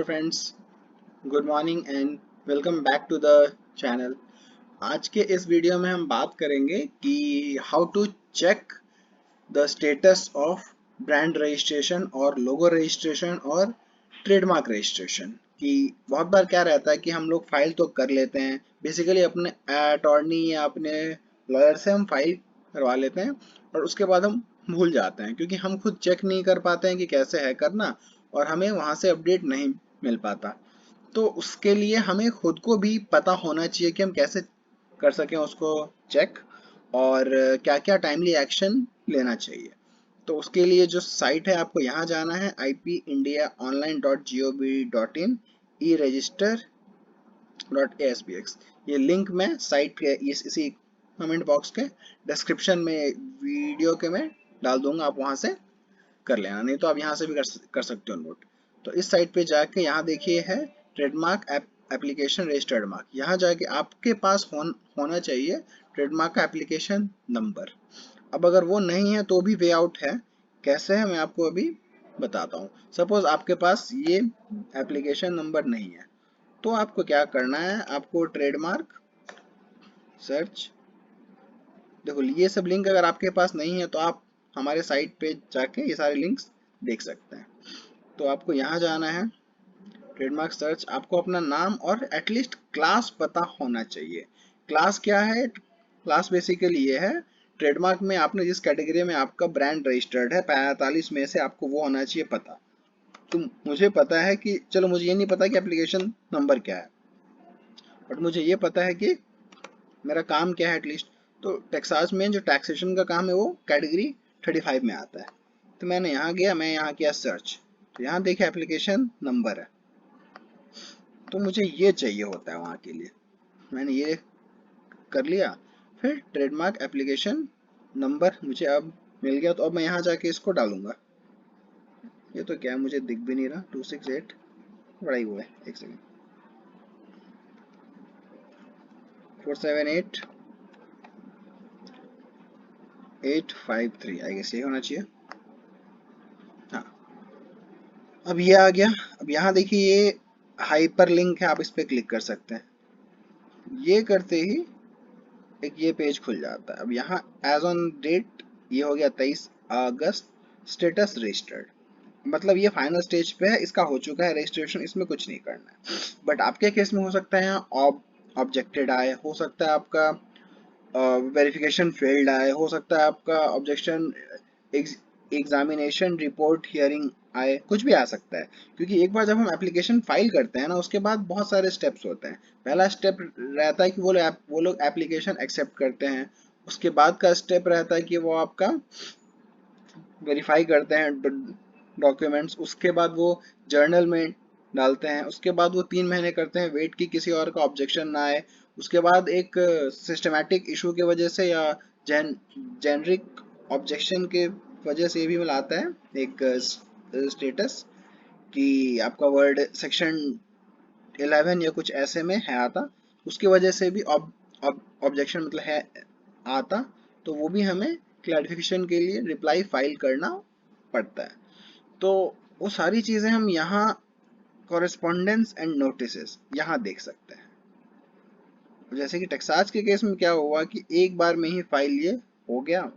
Hello friends, good morning and welcome back to the channel. आज के इस video में हम बात करेंगे कि how to check the status of brand registration और लोगो रजिस्ट्रेशन और ट्रेडमार्क रजिस्ट्रेशन। कि बहुत बार क्या रहता है कि हम लोग फाइल तो कर लेते हैं, बेसिकली अपने अटॉर्नी या अपने लॉयर से हम फाइल करवा लेते हैं और उसके बाद हम भूल जाते हैं क्योंकि हम खुद चेक नहीं कर पाते हैं कि कैसे है करना और हमें वहाँ से अपडेट नहीं मिल पाता। तो उसके लिए हमें खुद को भी पता होना चाहिए कि हम कैसे कर सकें उसको चेक और क्या-क्या टाइमली एक्शन लेना चाहिए। तो उसके लिए जो साइट है आपको यहाँ जाना है ipindiaonline.gov.in e-register.aspx। ये लिंक मैं साइट के इसी कमेंट बॉक्स के डिस्क्रिप्शन में वीडियो के में डाल दूंगा, आप वहाँ से कर लेना, नहीं तो आप यहाँ से भी कर सकते हो नोट। तो इस साइट पे जाके यहाँ देखिए है ट्रेडमार्क एप्लीकेशन रजिस्टर्ड मार्क। यहाँ जाके आपके पास होना चाहिए ट्रेडमार्क का एप्लीकेशन नंबर। अब अगर वो नहीं है तो भी वे आउट है। कैसे है मैं आपको अभी बताता हूँ। सपोज आपके पास ये एप्लीकेशन नंबर नहीं है तो आपको क्या करना है, आपको ट्रेडमार्क सर्च, देखो ये सब लिंक अगर आपके पास नहीं है तो आप हमारे साइट पे जाके ये सारे लिंक्स देख सकते हैं। तो आपको यहाँ जाना है ट्रेडमार्क सर्च, आपको अपना नाम और एटलीस्ट क्लास पता होना चाहिए। क्लास क्या है? क्लास बेसिकली ये है ट्रेडमार्क में आपने जिस कैटेगरी में आपका ब्रांड रजिस्टर्ड है 45 में से आपको वो होना चाहिए पता। तो मुझे पता है कि चलो मुझे ये नहीं पता कि एप्लीकेशन नंबर क्या है, बट मुझे ये पता है कि मेरा काम क्या है एटलीस्ट। तो टेक्सास में जो टैक्सेशन का काम है वो कैटेगरी 35 में आता है। तो मैंने यहाँ गया, मैं यहाँ किया सर्च, तो यहाँ देखिए एप्लीकेशन नंबर है, तो मुझे ये चाहिए होता है वहाँ के लिए। मैंने ये कर लिया, फिर ट्रेडमार्क एप्लीकेशन नंबर मुझे अब मिल गया। तो अब मैं यहाँ जाके इसको डालूंगा। ये तो क्या है, मुझे दिख भी नहीं रहा। 268 बड़ा ही वो है, एक सेकेंड। 478 853 आई गेस ये होना चाहिए। हाँ, अब ये आ गया। अब यहाँ देखिए ये हाइपर लिंक है, आप इस पर क्लिक कर सकते हैं। ये करते ही एक ये पेज खुल जाता है। अब यहाँ एज ऑन डेट ये हो गया 23 अगस्त, स्टेटस रजिस्टर्ड, मतलब ये फाइनल स्टेज पे है, इसका हो चुका है रजिस्ट्रेशन, इसमें कुछ नहीं करना है। बट आपके केस में हो सकता है यहाँ ऑब्जेक्टेड आए, हो सकता है आपका वेरिफिकेशन फेल्ड आए, हो सकता है आपका ऑब्जेक्शन एग्जामिनेशन रिपोर्ट हियरिंग आए, कुछ भी आ सकता है। क्योंकि एक बार जब हम एप्लीकेशन फाइल करते हैं ना, उसके बाद बहुत सारे स्टेप्स होते हैं। पहला स्टेप रहता है कि वो लोग एप्लीकेशन एक्सेप्ट करते हैं। उसके बाद का स्टेप रहता है कि वो आपका वेरीफाई करते हैं डॉक्यूमेंट्स। उसके बाद वो जर्नल में डालते हैं। उसके बाद वो 3 महीने करते हैं वेट की किसी और का ऑब्जेक्शन ना आए। उसके बाद एक सिस्टमैटिक इशू की वजह से या जेनरिक ऑब्जेक्शन के वजह से भी मिलाता है एक स्टेटस कि आपका वर्ड सेक्शन 11 या कुछ ऐसे में है आता, उसकी वजह से भी ऑब्जेक्शन मतलब है आता। तो वो भी हमें क्लैरिफिकेशन के लिए रिप्लाई फाइल करना पड़ता है। तो वो सारी चीज़ें हम यहाँ कॉरेस्पॉन्डेंस एंड नोटिसेस यहाँ देख सकते हैं। जैसे कि टेक्सास के केस में क्या हुआ कि एक बार में ही फाइल ये हो गया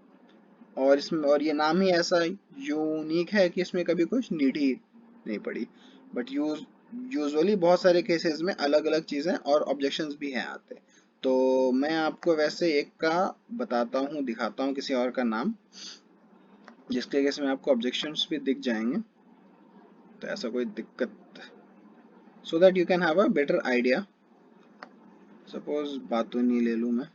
और इसमें और ये नाम ही ऐसा यूनिक है कि इसमें कभी कुछ नीड ही नहीं पड़ी। बट यूजुअली बहुत सारे केसेस में अलग अलग चीज़ें और ऑब्जेक्शंस भी हैं आते। तो मैं आपको वैसे एक का बताता हूँ, दिखाता हूँ किसी और का नाम, जिसके केस में आपको ऑब्जेक्शंस भी दिख जाएंगे, तो ऐसा कोई दिक्कत, so that you can have a better idea. Suppose बातूनी ले लूँ मैं,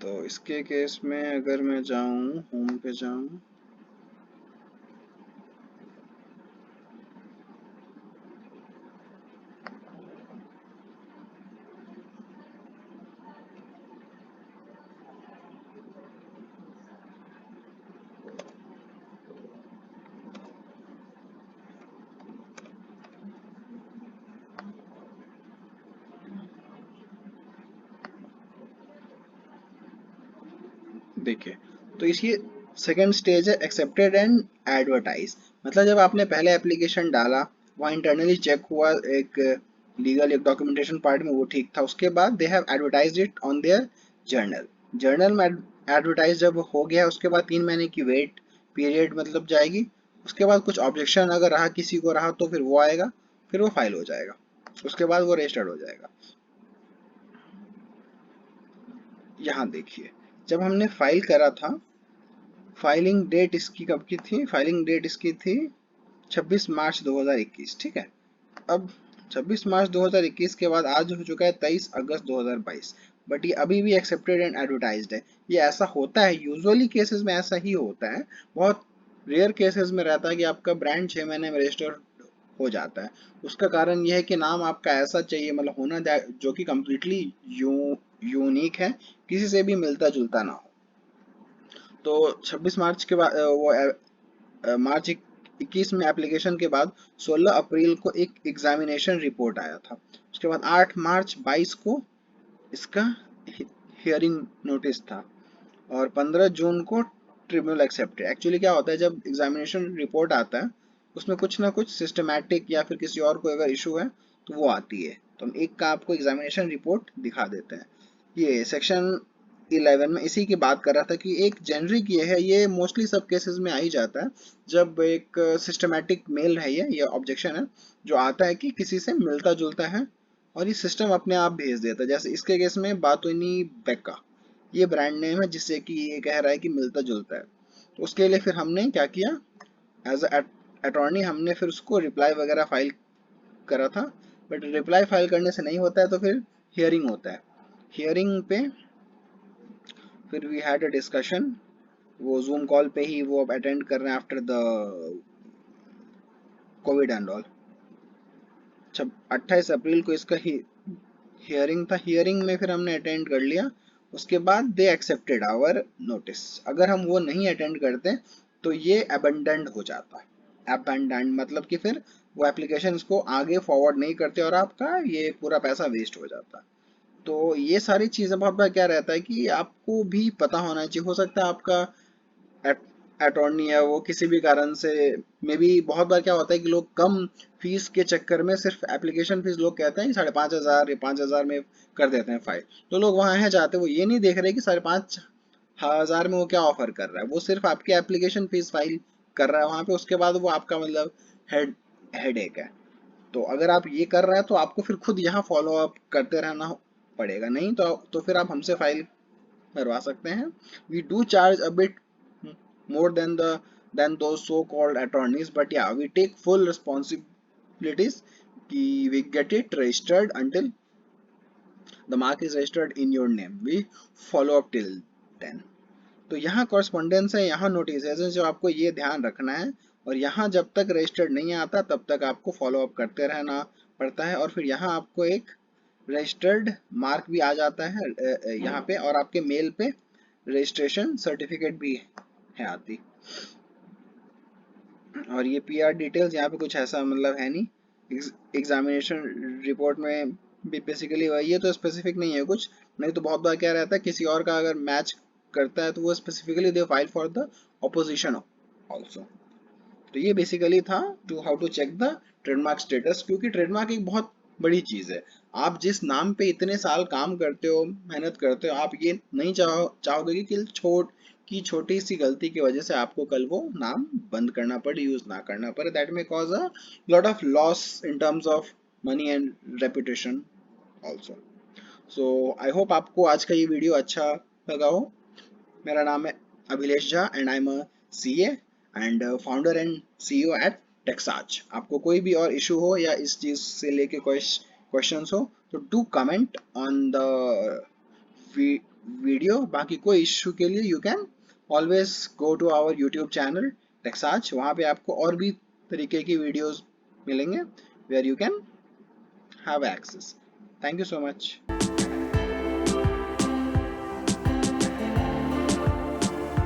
तो इसके केस में अगर मैं जाऊँ होम पे जाऊँ, देखिए तो इसकी सेकेंड स्टेज है एक्सेप्टेड एंड एडवर्टाइज। मतलब जब आपने पहले एप्लीकेशन डाला, वहाँ इंटरनली चेक हुआ, एक लीगल एक डॉक्यूमेंटेशन पार्ट में वो ठीक था, उसके बाद they have advertised it on their journal. Journal में एडवर्टाइज जब हो गया, उसके बाद 3 महीने की वेट पीरियड मतलब जाएगी। उसके बाद कुछ ऑब्जेक्शन अगर रहा, किसी को रहा, तो फिर वो आएगा, फिर वो फाइल हो जाएगा, उसके बाद वो रजिस्टर्ड हो जाएगा। यहाँ देखिए, जब हमने फाइल करा था, फाइलिंग डेट इसकी कब की थी? फाइलिंग डेट इसकी थी 26 मार्च 2021, ठीक है। अब 26 मार्च 2021 के बाद आज हो चुका है 23 अगस्त 2022, बट ये अभी भी एक्सेप्टेड एंड एडवर्टाइज्ड है। ये ऐसा होता है, यूजुअली केसेस में ऐसा ही होता है, बहुत रेयर केसेस में रहता है कि आपका ब्रांड 6 महीने में रजिस्टर हो जाता है। उसका कारण यह है कि नाम आपका ऐसा चाहिए, मतलब होना जो कि कम्प्लीटली यूनिक है, किसी से भी मिलता जुलता ना हो। तो 26 मार्च के बाद मार्च 21 में एप्लीकेशन के बाद 16 अप्रैल को एक एग्जामिनेशन रिपोर्ट आया था। उसके बाद 8 मार्च 22 को इसका हियरिंग नोटिस था, और 15 जून को ट्रिब्यूनल एक्सेप्टेड। एक्चुअली क्या होता है, जब एग्जामिनेशन रिपोर्ट आता है, उसमें कुछ ना कुछ सिस्टमैटिक या फिर किसी और को अगर इशू है तो वो आती है, तो हम एक का आपको एग्जामिनेशन रिपोर्ट दिखा देते हैं। ये सेक्शन 11 में इसी की बात कर रहा था कि एक जेनरिक ये है, ये मोस्टली सब केसेस में आ ही जाता है, जब एक सिस्टमैटिक मेल है, ये ऑब्जेक्शन है जो आता है कि किसी से मिलता जुलता है और ये सिस्टम अपने आप भेज देता है। जैसे इसके केस में बातोनी बेका, ये ब्रांड नेम है जिससे कि ये कह रहा है कि मिलता जुलता है। तो उसके लिए फिर हमने क्या किया, एज अटॉर्नी हमने फिर उसको रिप्लाई वगैरह फाइल करा था। बट रिप्लाई फाइल करने से नहीं होता है, तो फिर हियरिंग होता है। हियरिंग पे फिर वी हैड अ डिस्कशन, वो जूम कॉल पे ही वो अब अटेंड कर रहे हैं after the Covid and all. 28 अप्रैल को इसका हियरिंग था। हियरिंग में फिर हमने अटेंड कर लिया, उसके बाद दे एक्सेप्टेड आवर नोटिस। अगर हम वो नहीं अटेंड करते तो ये अबेंडेंड हो जाता है। अबेंडेंड मतलब कि फिर वो एप्लीकेशन इसको आगे फॉरवर्ड नहीं करते और आपका ये पूरा पैसा वेस्ट हो जाता है। तो ये सारी चीज़ें बहुत बार क्या रहता है कि आपको भी पता होना चाहिए। हो सकता है आपका अटॉर्नी है वो किसी भी कारण से, मे बी बहुत बार क्या होता है कि लोग कम फीस के चक्कर में, सिर्फ एप्लीकेशन फीस लोग कहते हैं कि 5,500 या 5,000 में कर देते हैं फाइल, तो लोग वहाँ है जाते, वो ये नहीं देख रहे कि 5,500 में वो क्या ऑफर कर रहा है। वो सिर्फ आपकी एप्लीकेशन फीस फाइल कर रहा है वहाँ पे, उसके बाद वो आपका मतलब हेड एक है। तो अगर आप ये कर रहे हैं तो आपको फिर खुद यहाँ फॉलो अप करते रहना पड़ेगा, नहीं तो फिर आप हमसे फाइल करवा सकते हैं। We do charge a bit more than those so-called attorneys, but yeah, we take full responsibilities कि we get it registered until the mark is registered in your name, we follow up till then। तो यहाँ correspondence है, यहाँ notice है, जो आपको ये ध्यान रखना है। और यहाँ जब तक रजिस्टर्ड नहीं आता तब तक आपको फॉलो अप करते रहना पड़ता है। और फिर यहाँ आपको एक रजिस्टर्ड मार्क भी आ जाता है यहाँ पे, और आपके मेल पे रजिस्ट्रेशन सर्टिफिकेट भी है आती। और ये पीआर डिटेल्स यहाँ पे कुछ ऐसा मतलब है नहीं। एग्जामिनेशन रिपोर्ट में भी बेसिकली वही है, तो स्पेसिफिक नहीं है कुछ। नहीं तो बहुत बार क्या रहता है, किसी और का अगर मैच करता है तो वो specifically they file for the opposition also. तो ये बेसिकली था to how to check the trademark status, क्योंकि ट्रेडमार्क एक बहुत बड़ी चीज है। आप जिस नाम पे इतने साल काम करते हो, मेहनत करते हो, आप ये नहीं चाहोगे कि छोटी सी गलती की वजह से आपको कल वो नाम बंद करना पड़े, यूज ना करना पड़े। That may cause a lot of loss in terms of money and reputation also. So I hope आपको आज का ये वीडियो अच्छा लगा हो। मेरा नाम है Abhilesh Jha and I am a CA and founder and CEO at Taxsach. आपको कोई भी और इशू हो या इस चीज से लेके क्वेश्चंस हो तो do comment on the video. बाकी कोई इशू के लिए you can always go to our YouTube channel Taxsach, वहाँ पे आपको और भी तरीके की वीडियोस मिलेंगे where you can have access. Thank you so much.